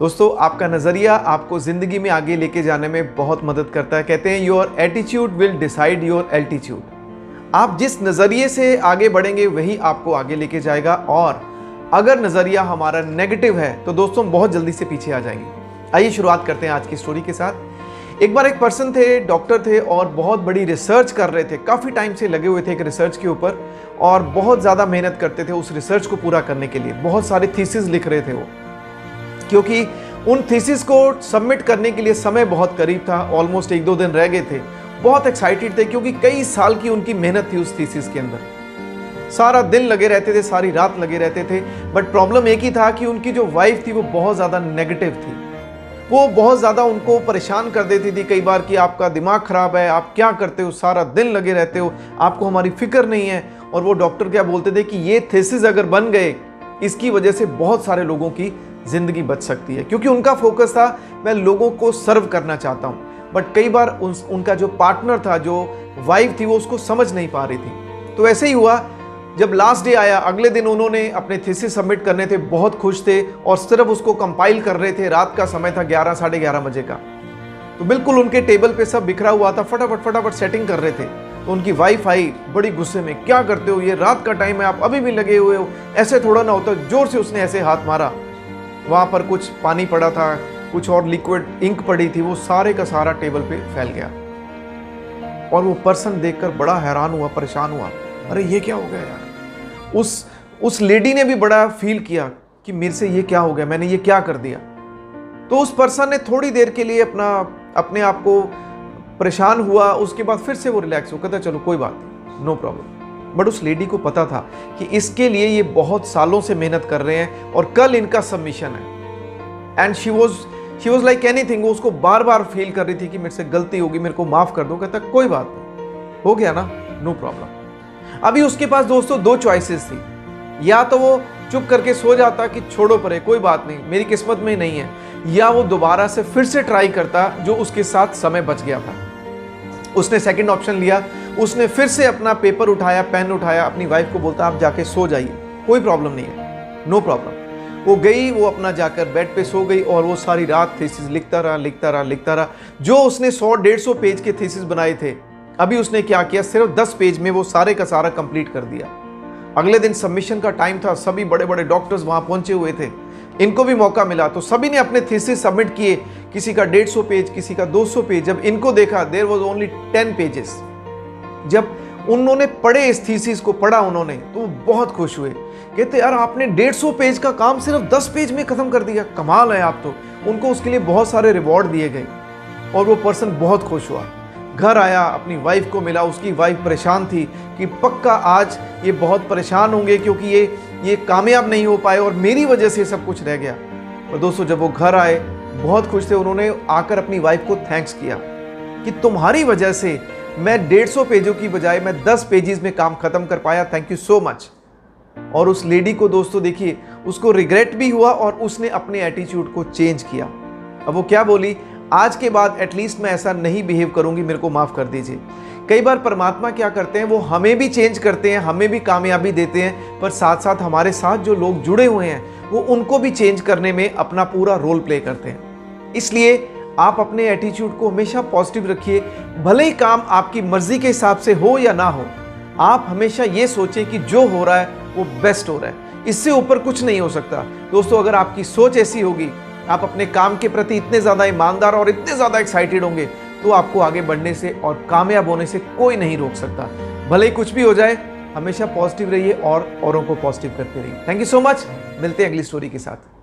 दोस्तों, आपका नज़रिया आपको ज़िंदगी में आगे लेके जाने में बहुत मदद करता है। कहते हैं your attitude will decide your altitude. आप जिस नज़रिए से आगे बढ़ेंगे वही आपको आगे लेके जाएगा, और अगर नज़रिया हमारा नेगेटिव है तो दोस्तों हम बहुत जल्दी से पीछे आ जाएंगे। आइए शुरुआत करते हैं आज की स्टोरी के साथ। एक बार एक पर्सन थे, डॉक्टर थे और बहुत बड़ी रिसर्च कर रहे थे। काफ़ी टाइम से लगे हुए थे एक रिसर्च के ऊपर और बहुत ज़्यादा मेहनत करते थे उस रिसर्च को पूरा करने के लिए। बहुत सारे थीसिस लिख रहे थे वो, क्योंकि उन थीसिस को सबमिट करने के लिए समय बहुत करीब था। ऑलमोस्ट 1-2 दिन रह गए थे। बहुत एक्साइटेड थे क्योंकि कई साल की उनकी मेहनत थी उस थीसिस के अंदर। सारा दिन लगे रहते थे, सारी रात लगे रहते थे। बट प्रॉब्लम एक ही था कि उनकी जो वाइफ थी वो बहुत ज़्यादा नेगेटिव थी। वो बहुत ज़्यादा उनको परेशान कर देती थी कई बार कि आपका दिमाग ख़राब है, आप क्या करते हो, सारा दिन लगे रहते हो, आपको हमारी फिक्र नहीं है। और वो डॉक्टर क्या बोलते थे कि ये थीसिस अगर बन गए, इसकी वजह से बहुत सारे लोगों की ज़िंदगी बच सकती है। क्योंकि उनका फोकस था मैं लोगों को सर्व करना चाहता हूँ। बट कई बार उनका जो पार्टनर था, जो वाइफ थी, वो उसको समझ नहीं पा रही थी। तो ऐसे ही हुआ, जब लास्ट डे आया, अगले दिन उन्होंने अपने थीसिस सबमिट करने थे, बहुत खुश थे और सिर्फ उसको कंपाइल कर रहे थे। रात का समय था, 11 साढ़े 11 बजे का। तो बिल्कुल उनके टेबल पे सब बिखरा हुआ था, फटाफट सेटिंग कर रहे थे। तो उनकी वाइफ आई बड़ी गुस्से में, क्या करते हो, ये रात का टाइम है, आप अभी भी लगे हुए हो, ऐसे थोड़ा ना होता। जोर से उसने ऐसे हाथ मारा। वहाँ पर कुछ पानी पड़ा था, कुछ और लिक्विड इंक पड़ी थी, वो सारे का सारा टेबल पे फैल गया। और वो पर्सन देखकर बड़ा हैरान हुआ, परेशान हुआ, अरे ये क्या हो गया यार। उस लेडी ने भी बड़ा फील किया कि मेरे से ये क्या हो गया, मैंने ये क्या कर दिया। तो उस पर्सन ने थोड़ी देर के लिए अपने आप को परेशान हुआ। उसके बाद फिर से वो रिलैक्स हो, कहता चलो कोई बात नहीं, नो प्रॉब्लम। बट उस लेडी को पता था कि इसके लिए ये बहुत सालों से मेहनत कर रहे हैं और कल इनका सबमिशन है। And she was like anything. वो उसको बार बार फील कर रही थी कि मेरे से गलती होगी, मेरे को माफ कर दो। कहता कोई बात नहीं, हो गया ना, नो प्रॉब्लम। अभी उसके पास दोस्तों 2 चॉइसेस थी। या तो वो चुप करके सो जाता कि छोड़ो परे, कोई बात नहीं, मेरी किस्मत में ही नहीं है, या वो दोबारा से फिर से ट्राई करता, जो उसके साथ समय बच गया था। उसने सेकंड ऑप्शन लिया। उसने फिर से अपना पेपर उठाया, पेन उठाया, अपनी वाइफ को बोलता आप जाके सो जाइए, कोई प्रॉब्लम नहीं है, नो प्रॉब्लम। वो गई, वो अपना जाकर बेड पे सो गई और वो सारी रात थीसिस लिखता रहा। जो उसने 100-150 पेज के थीसिस बनाए थे, अभी उसने क्या किया, सिर्फ 10 पेज में वो सारे का सारा कंप्लीट कर दिया। अगले दिन सबमिशन का टाइम था। सभी बड़े बड़े डॉक्टर्स वहां पहुंचे हुए थे, इनको भी मौका मिला। तो सभी ने अपने थीसिस सबमिट किए, किसी का 150 पेज, किसी का 200 पेज। जब इनको देखा, देयर वाज ओनली 10 पेजेस। जब उन्होंने पढ़े, इस थीसिस को पढ़ा उन्होंने, तो बहुत खुश हुए। कहते यार आपने 150 पेज का काम सिर्फ 10 पेज में खत्म कर दिया, कमाल है आप तो। उनको उसके लिए बहुत सारे रिवॉर्ड दिए गए और वो पर्सन बहुत खुश हुआ। घर आया, अपनी वाइफ को मिला। उसकी वाइफ परेशान थी कि पक्का आज ये बहुत परेशान होंगे क्योंकि ये कामयाब नहीं हो पाए और मेरी वजह से सब कुछ रह गया। और दोस्तों, जब वो घर आए बहुत खुश थे। उन्होंने आकर अपनी वाइफ को थैंक्स किया कि तुम्हारी वजह से मैं 150 पेजों की बजाय मैं 10 पेजेस में काम खत्म कर पाया, थैंक यू सो मच। और उस लेडी को दोस्तों देखिए, उसको रिग्रेट भी हुआ और उसने अपने एटीट्यूड को चेंज किया। अब वो क्या बोली, आज के बाद एटलीस्ट मैं ऐसा नहीं बिहेव करूंगी, मेरे को माफ कर दीजिए। कई बार परमात्मा क्या करते हैं, वो हमें भी चेंज करते हैं, हमें भी कामयाबी देते हैं, पर साथ साथ हमारे साथ जो लोग जुड़े हुए हैं वो उनको भी चेंज करने में अपना पूरा रोल प्ले करते हैं। इसलिए आप अपने एटीट्यूड को हमेशा पॉजिटिव रखिए। भले ही काम आपकी मर्जी के हिसाब से हो या ना हो, आप हमेशा ये सोचें कि जो हो रहा है वो बेस्ट हो रहा है, इससे ऊपर कुछ नहीं हो सकता। दोस्तों, अगर आपकी सोच ऐसी होगी, आप अपने काम के प्रति इतने ज़्यादा ईमानदार और इतने ज़्यादा एक्साइटेड होंगे, तो आपको आगे बढ़ने से और कामयाब होने से कोई नहीं रोक सकता। भले ही कुछ भी हो जाए, हमेशा पॉजिटिव रहिए और औरों को पॉजिटिव करते रहिए। Thank you so much. मिलते हैं अगली स्टोरी के साथ।